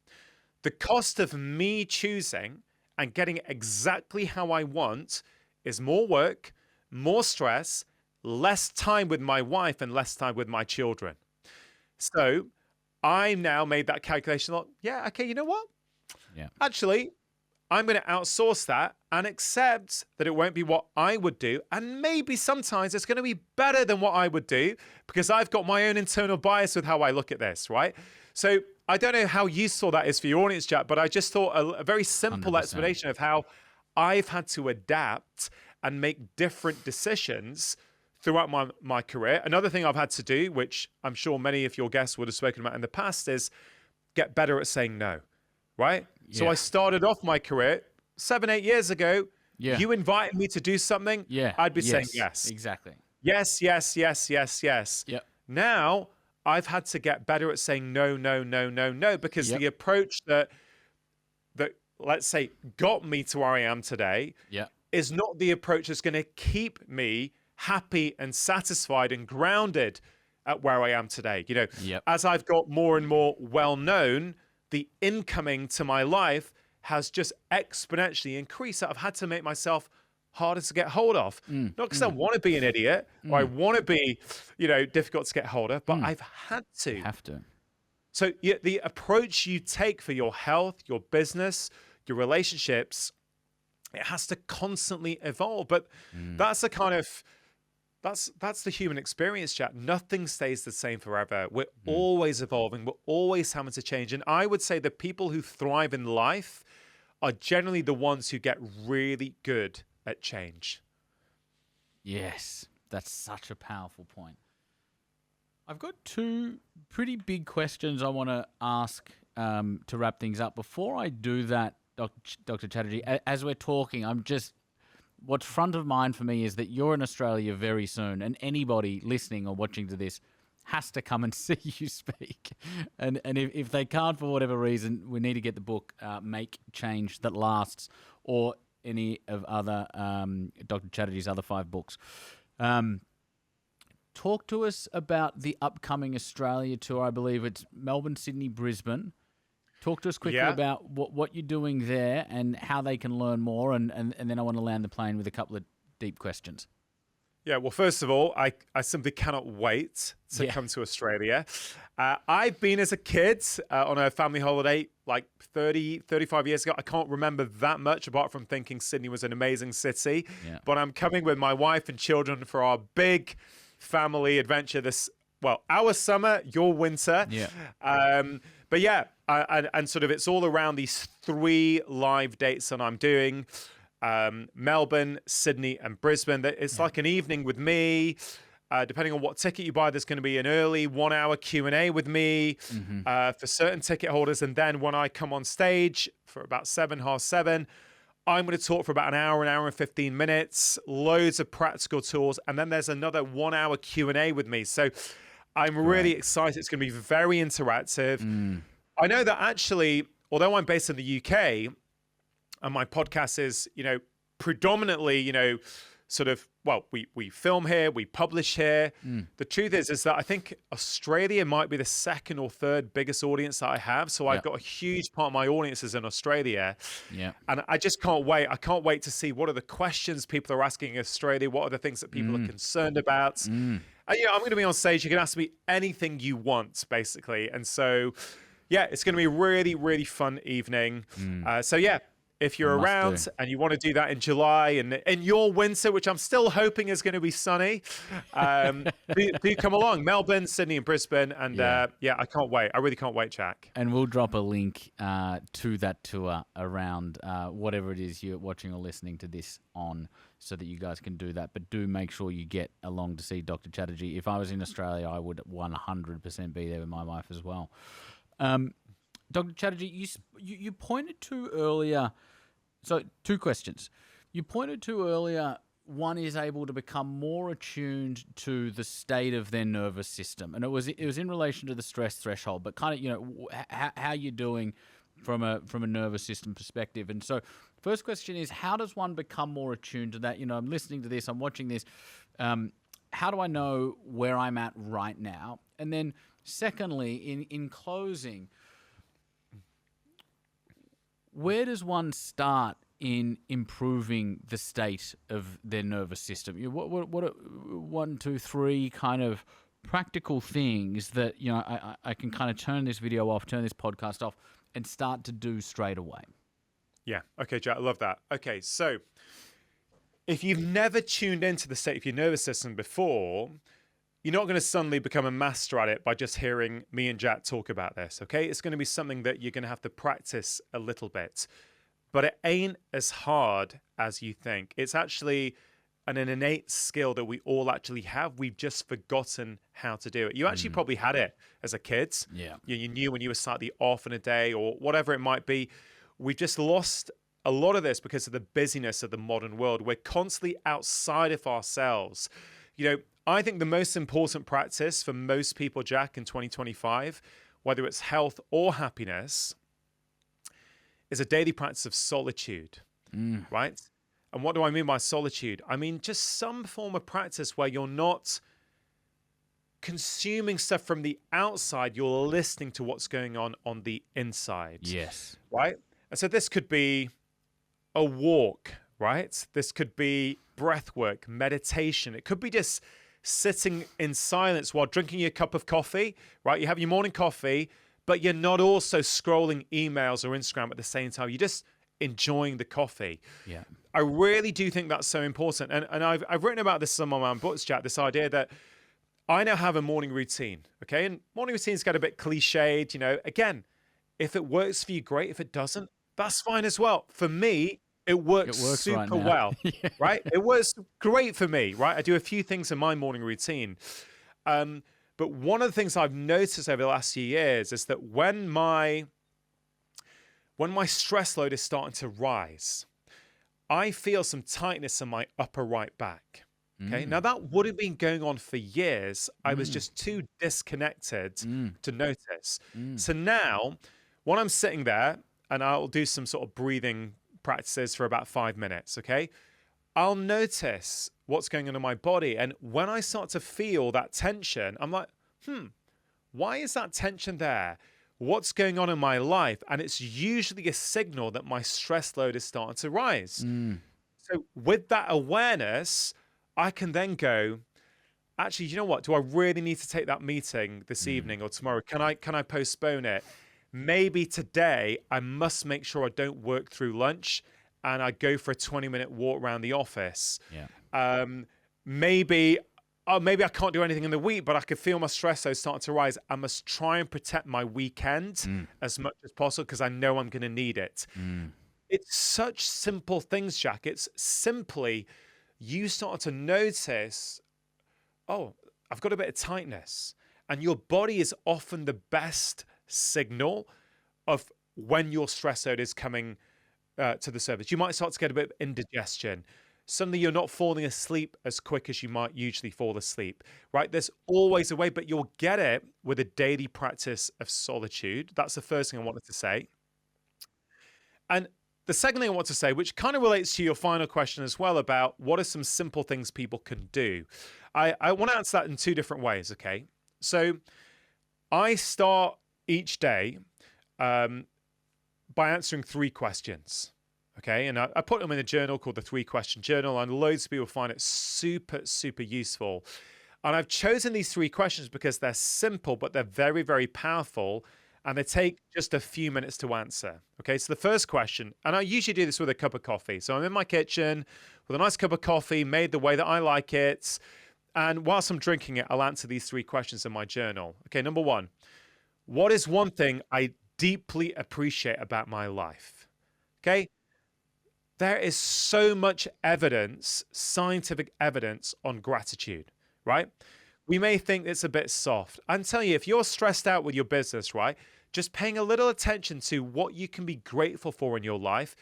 The cost of me choosing and getting it exactly how I want is more work, more stress, less time with my wife, and less time with my children. So I now made that calculation. Like, yeah, okay, you know what? Yeah. Actually, I'm going to outsource that and accept that it won't be what I would do. And maybe sometimes it's going to be better than what I would do because I've got my own internal bias with how I look at this, right? So I don't know how useful that is for your audience, Jack, but I just thought a very simple 100%. explanation of how I've had to adapt and make different decisions throughout my career. Another thing I've had to do, which I'm sure many of your guests would have spoken about in the past, is get better at saying no, right? Yeah. So I started off my career 7-8 years ago. Yeah. You invited me to do something. Yeah. I'd be saying yes. Exactly. Yes, yes, yes, yes, yes. Yep. Now I've had to get better at saying no, no, no, no, no, because the approach that let's say got me to where I am today is not the approach that's going to keep me happy and satisfied and grounded at where I am today. You know, as I've got more and more well-known, the incoming to my life has just exponentially increased. I've had to make myself harder to get hold of. Not because I want to be an idiot or I want to be, you know, difficult to get hold of, but I've had to. You have to. So the approach you take for your health, your business, your relationships, it has to constantly evolve. But that's the kind of, that's the human experience, Jack. Nothing stays the same forever. We're always evolving. We're always having to change. And I would say the people who thrive in life are generally the ones who get really good at change. Yes, that's such a powerful point. I've got 2 pretty big questions I want to ask to wrap things up. Before I do that, Dr. Chatterjee, as we're talking, what's front of mind for me is that you're in Australia very soon, and anybody listening or watching to this has to come and see you speak. And if they can't for whatever reason, we need to get the book, Make Change That Lasts, or any of other Dr. Chatterjee's other 5 books. Talk to us about the upcoming Australia tour. I believe it's Melbourne, Sydney, Brisbane. Talk to us quickly about what you're doing there and how they can learn more. And then I want to land the plane with a couple of deep questions. Yeah, well, first of all, I simply cannot wait to come to Australia. I've been as a kid on a family holiday like 35 years ago. I can't remember that much apart from thinking Sydney was an amazing city. Yeah. But I'm coming with my wife and children for our big family adventure our summer, your winter. Yeah. But yeah, and sort of it's all around these 3 live dates that I'm doing. Melbourne, Sydney, and Brisbane. It's like an evening with me. Depending on what ticket you buy, there's going to be an early 1-hour Q&A with me for certain ticket holders. And then when I come on stage for about 7:30, I'm going to talk for about an hour and 15 minutes, loads of practical tools. And then there's another 1-hour Q&A with me. So I'm really excited. It's going to be very interactive. I know that actually, although I'm based in the UK, and my podcast is, predominantly, sort of, we film here, we publish here. The truth is that I think Australia might be the 2nd or 3rd biggest audience that I have. So I've got a huge part of my audience is in Australia. Yeah. And I just can't wait. I can't wait to see what are the questions people are asking in Australia. What are the things that people are concerned about? And, I'm going to be on stage. You can ask me anything you want, basically. And so, it's going to be a really, really fun evening. If you're around and you want to do that in July and in your winter, which I'm still hoping is going to be sunny, do come along. Melbourne, Sydney, and Brisbane. And I can't wait. I really can't wait, Jack. And we'll drop a link to that tour around whatever it is you're watching or listening to this on so that you guys can do that. But do make sure you get along to see Dr. Chatterjee. If I was in Australia, I would 100% be there with my wife as well. Dr. Chatterjee, you pointed to earlier, so 2 questions. You pointed to earlier, one is able to become more attuned to the state of their nervous system. And it was in relation to the stress threshold, but kind of, how you're doing from a nervous system perspective. And so first question is, how does one become more attuned to that? I'm listening to this, I'm watching this. How do I know where I'm at right now? And then secondly, in closing, where does one start in improving the state of their nervous system? What are 1, 2, 3 kind of practical things that I can kind of turn this video off, turn this podcast off, and start to do straight away? Yeah. Okay, Jack. I love that. Okay, so if you've never tuned into the state of your nervous system before, you're not going to suddenly become a master at it by just hearing me and Jack talk about this, okay? It's going to be something that you're going to have to practice a little bit. But it ain't as hard as you think. It's actually an innate skill that we all actually have. We've just forgotten how to do it. You actually probably had it as a kid. Yeah. You knew when you were slightly off in a day or whatever it might be. We've just lost a lot of this because of the busyness of the modern world. We're constantly outside of ourselves. I think the most important practice for most people, Jack, in 2025, whether it's health or happiness, is a daily practice of solitude, right? And what do I mean by solitude? I mean just some form of practice where you're not consuming stuff from the outside, you're listening to what's going on the inside. Yes. Right? And so this could be a walk, right? This could be breath work, meditation. It could be just sitting in silence while drinking your cup of coffee, right? You have your morning coffee, but you're not also scrolling emails or Instagram at the same time. You're just enjoying the coffee. Yeah. I really do think that's so important. And I've written about this in some of my books, Jack, this idea that I now have a morning routine, okay? And morning routines get a bit cliched, Again, if it works for you, great. If it doesn't, that's fine as well. For me, it works super right well, right? It works great for me, right? I do a few things in my morning routine. But one of the things I've noticed over the last few years is that when my stress load is starting to rise, I feel some tightness in my upper right back. Okay. Now that would have been going on for years. I was just too disconnected to notice. So now when I'm sitting there and I'll do some sort of breathing practices for about 5 minutes, okay? I'll notice what's going on in my body. And when I start to feel that tension, I'm like, why is that tension there? What's going on in my life? And it's usually a signal that my stress load is starting to rise. So with that awareness, I can then go, actually, you know what? Do I really need to take that meeting this evening or tomorrow? Can I postpone it? Maybe today I must make sure I don't work through lunch and I go for a 20-minute walk around the office. Maybe I can't do anything in the week, but I can feel my stress load starting to rise. I must try and protect my weekend as much as possible because I know I'm going to need it. It's such simple things, Jack. It's simply you start to notice, oh, I've got a bit of tightness. And your body is often the best signal of when your stress load is coming to the surface. You might start to get a bit of indigestion. Suddenly you're not falling asleep as quick as you might usually fall asleep, right? There's always a way, but you'll get it with a daily practice of solitude. That's the first thing I wanted to say. And the second thing I want to say, which kind of relates to your final question as well, about what are some simple things people can do. I want to answer that in two different ways, okay? So I start each day by answering 3 questions. Okay, and I put them in a journal called the 3-question journal, and loads of people find it super, super useful. And I've chosen these 3 questions because they're simple, but they're very, very powerful, and they take just a few minutes to answer. Okay, so the first question, and I usually do this with a cup of coffee. So I'm in my kitchen with a nice cup of coffee, made the way that I like it. And whilst I'm drinking it, I'll answer these 3 questions in my journal. Okay, number 1, what is one thing I deeply appreciate about my life? Okay. There is so much evidence, scientific evidence on gratitude, right? We may think it's a bit soft. I'm telling you, if you're stressed out with your business, right, just paying a little attention to what you can be grateful for in your life,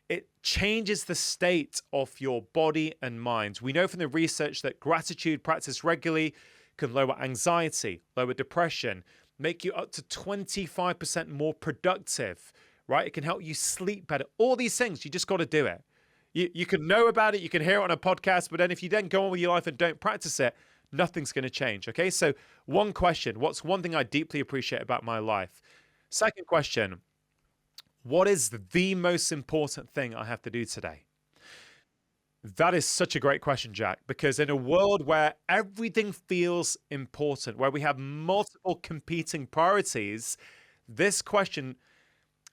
it changes the state of your body and mind. We know from the research that gratitude practiced regularly can lower anxiety, lower depression, make you up to 25% more productive, right? It can help you sleep better. All these things, you just got to do it. You can know about it, you can hear it on a podcast, but then if you then go on with your life and don't practice it, nothing's going to change, okay? So one question, what's one thing I deeply appreciate about my life? Second question, what is the most important thing I have to do today? That is such a great question, Jack, because in a world where everything feels important, where we have multiple competing priorities, this question,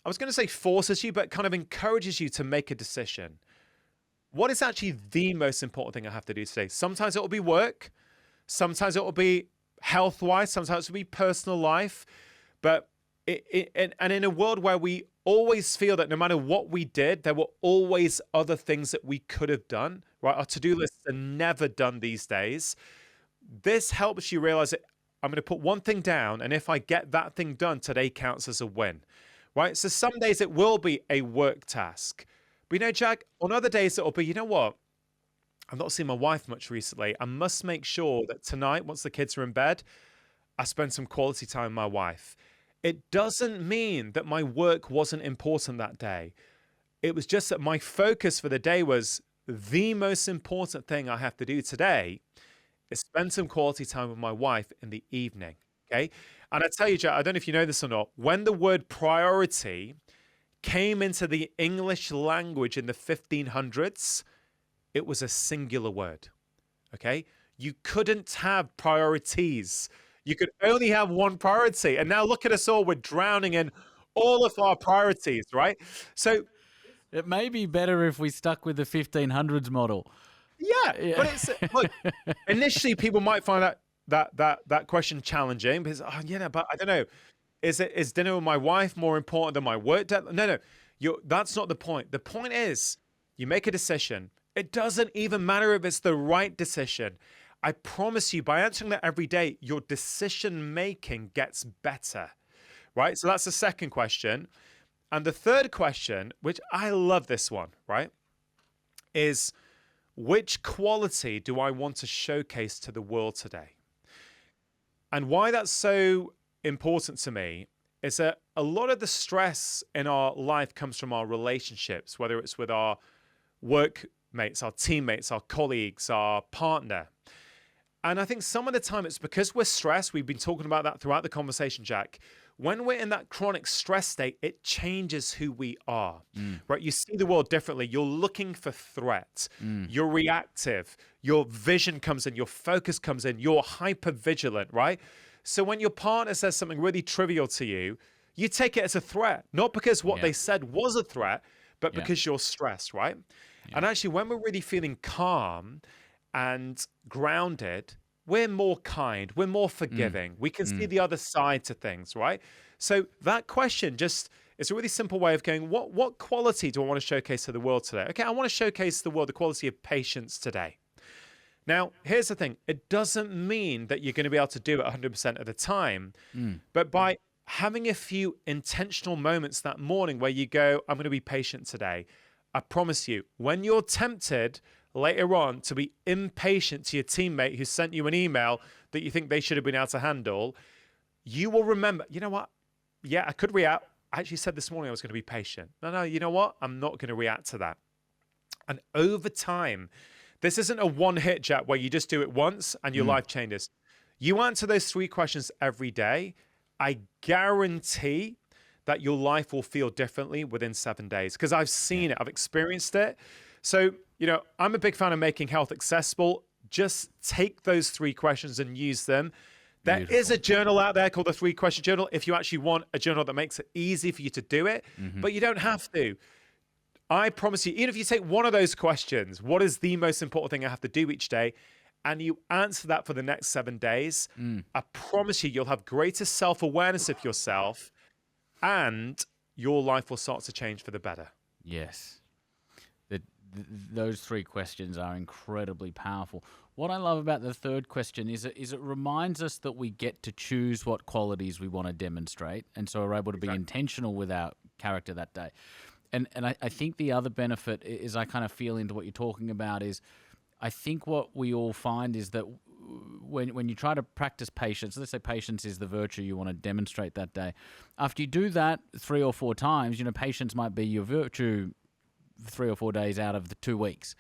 I was going to say forces you, but kind of encourages you to make a decision. What is actually the most important thing I have to do today? Sometimes it will be work. Sometimes it will be health-wise. Sometimes it will be personal life. But in a world where we always feel that no matter what we did, there were always other things that we could have done, right? Our to-do lists are never done these days. This helps you realize that I'm going to put one thing down, and if I get that thing done, today counts as a win, right? So some days it will be a work task. But you know, Jack, on other days it'll be, you know what? I've not seen my wife much recently. I must make sure that tonight, once the kids are in bed, I spend some quality time with my wife. It doesn't mean that my work wasn't important that day. It was just that my focus for the day was the most important thing I have to do today is spend some quality time with my wife in the evening, okay? And I tell you, Jack, I don't know if you know this or not, when the word priority came into the English language in the 1500s, it was a singular word, okay? You couldn't have priorities. You could only have one priority. And now look at us all. We're drowning in all of our priorities, right? So it may be better if we stuck with the 1500s model. Yeah. But it's, look, initially people might find that question challenging because, but I don't know. Is dinner with my wife more important than my work? No. That's not the point. The point is you make a decision. It doesn't even matter if it's the right decision. I promise you, by answering that every day, your decision-making gets better, right? So that's the second question. And the third question, which I love this one, right, is which quality do I want to showcase to the world today? And why that's so important to me is that a lot of the stress in our life comes from our relationships, whether it's with our workmates, our teammates, our colleagues, our partner. And I think some of the time it's because we're stressed. We've been talking about that throughout the conversation, Jack. When we're in that chronic stress state, it changes who we are, right? You see the world differently. You're looking for threat. You're reactive. Your vision comes in. Your focus comes in. You're hyper vigilant, right? So when your partner says something really trivial to you, you take it as a threat, not because what they said was a threat, but because you're stressed, right? And actually, when we're really feeling calm and grounded, we're more kind, we're more forgiving. We can see the other side to things, right? So that question just is a really simple way of going, what quality do I want to showcase to the world today? Okay, I want to showcase to the world the quality of patience today. Now, here's the thing. It doesn't mean that you're going to be able to do it 100% of the time, but by having a few intentional moments that morning where you go, I'm going to be patient today, I promise you, when you're tempted later on to be impatient to your teammate who sent you an email that you think they should have been able to handle, you will remember, you know what? Yeah, I could react. I actually said this morning I was going to be patient. No, you know what? I'm not going to react to that. And over time, this isn't a one-hit, Jack, where you just do it once and your life changes. You answer those 3 questions every day, I guarantee that your life will feel differently within 7 days, because I've seen it, I've experienced it. So, I'm a big fan of making health accessible. Just take those 3 questions and use them. There is a journal out there called the 3-Question Journal if you actually want a journal that makes it easy for you to do it, but you don't have to. I promise you, even if you take one of those questions, what is the most important thing I have to do each day, and you answer that for the next 7 days, I promise you, you'll have greater self-awareness of yourself, and your life will start to change for the better. Yes. Those 3 questions are incredibly powerful. What I love about the 3rd question is it reminds us that we get to choose what qualities we want to demonstrate, and so we're able to be intentional with our character that day. And I think the other benefit is, I kind of feel into what you're talking about, is I think what we all find is that when you try to practice patience, let's say patience is the virtue you want to demonstrate that day. After you do that 3 or 4 times, patience might be your virtue 3 or 4 days out of the 2 weeks.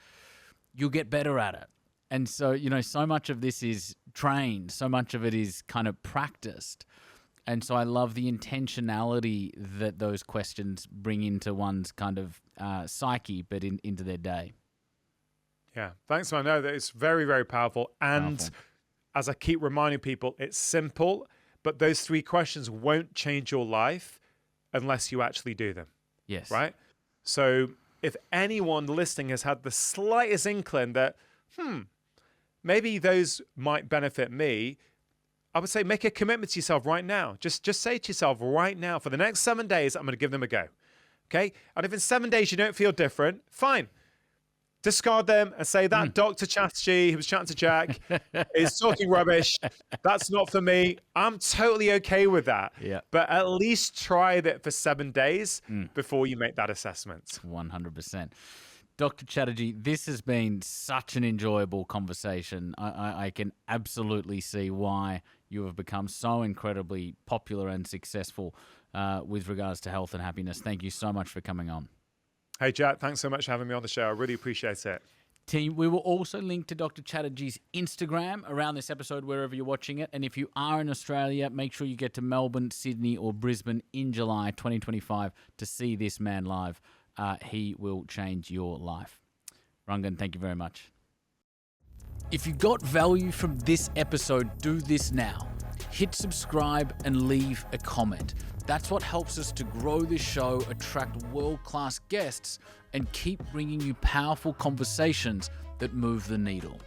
You'll get better at it. And so, so much of this is trained, so much of it is kind of practiced. And so I love the intentionality that those questions bring into one's kind of psyche, but into their day. Yeah, thanks. I know that it's very, very powerful. And as I keep reminding people, it's simple, but those 3 questions won't change your life unless you actually do them. Yes. Right? So if anyone listening has had the slightest inkling that, maybe those might benefit me, I would say make a commitment to yourself right now. Just say to yourself right now, for the next 7 days, I'm going to give them a go. Okay? And if in 7 days you don't feel different, fine. Discard them and say that Dr. Chatterjee, who was chatting to Jack, is talking rubbish. That's not for me. I'm totally okay with that. Yeah. But at least try that for 7 days before you make that assessment. 100%. Dr. Chatterjee, this has been such an enjoyable conversation. I can absolutely see why you have become so incredibly popular and successful with regards to health and happiness. Thank you so much for coming on. Hey, Jack, thanks so much for having me on the show. I really appreciate it. Team, we will also link to Dr. Chatterjee's Instagram around this episode, wherever you're watching it. And if you are in Australia, make sure you get to Melbourne, Sydney, or Brisbane in July 2025 to see this man live. He will change your life. Rangan, thank you very much. If you got value from this episode, do this now. Hit subscribe and leave a comment. That's what helps us to grow this show, attract world-class guests, and keep bringing you powerful conversations that move the needle.